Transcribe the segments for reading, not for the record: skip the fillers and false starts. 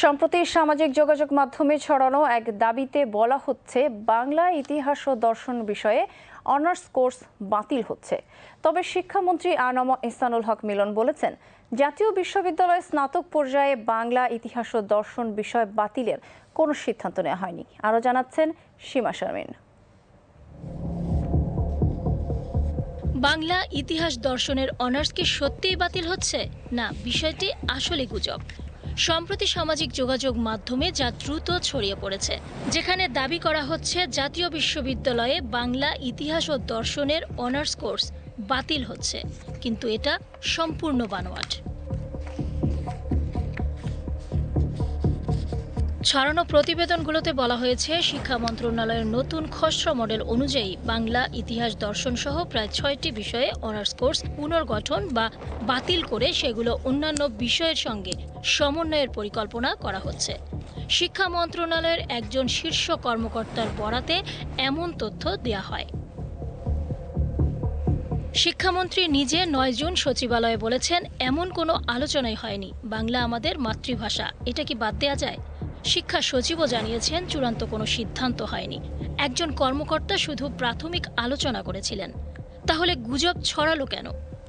সম্প্রতি সামাজিক যোগাযোগ মাধ্যমে ছড়ানো এক দাবিতে বলা হচ্ছে বাংলা ইতিহাস ও দর্শন বিষয়ে অনার্স কোর্স বাতিল হচ্ছে। তবে শিক্ষামন্ত্রী আনম ইহসানুল হক মিলন বলেছেন, জাতীয় বিশ্ববিদ্যালয়ে স্নাতক পর্যায়ে বাংলা ইতিহাস ও দর্শন বিষয় বাতিলের কোনো সিদ্ধান্ত নেওয়া হয়নি। আরও জানাচ্ছেন সীমা শারমিন। বাংলা ইতিহাস দর্শনের অনার্স কি সত্যিই বাতিল হচ্ছে, না বিষয়টি আসলে গুজব? সম্প্রতি সামাজিক যোগাযোগ মাধ্যমে যা দ্রুত ছড়িয়ে পড়েছে, যেখানে দাবি করা হচ্ছে জাতীয় বিশ্ববিদ্যালয়ে বাংলা ইতিহাস ও দর্শনের অনার্স কোর্স বাতিল হচ্ছে, কিন্তু এটা সম্পূর্ণ বানোয়াট। ছড়ানো প্রতিবেদনগুলোতে বলা হয়েছে, শিক্ষা মন্ত্রণালয়ের নতুন খসড়া মডেল অনুযায়ী বাংলা ইতিহাস দর্শন সহ প্রায় 6টি বিষয়ে অনার্স কোর্স পুনর্গঠন বা বাতিল করে সেগুলো অন্যান্য বিষয়ের সঙ্গে সমন্বয়ের পরিকল্পনা করা হচ্ছে। শিক্ষা মন্ত্রণালয়ের একজন শীর্ষ কর্মকর্তার বরাতে এমন তথ্য দেয়া হয়। শিক্ষামন্ত্রী নিজে 9 জুন সচিবালয়ে বলেছেন, এমন কোনো আলোচনাই হয়নি, বাংলা আমাদের মাতৃভাষা, এটা কি বাদ দেওয়া যায়? শিক্ষা সচিবও জানিয়েছেন, চূড়ান্ত কোনো সিদ্ধান্ত হয়নি, একজন কর্মকর্তা শুধু প্রাথমিক আলোচনা করেছিলেন। তাহলে গুজব ছড়ালো কেন?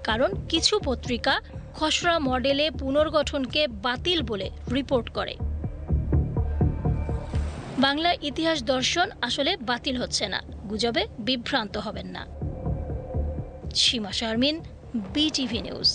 কারণ কিছু পত্রিকা খসড়া মডেলে পুনর্গঠনকে বাতিল বলে রিপোর্ট করে। বাংলা ইতিহাস দর্শন আসলে বাতিল হচ্ছে না, গুজবে বিভ্রান্ত হবেন না। সীমা শারমিন, BTV নিউজ।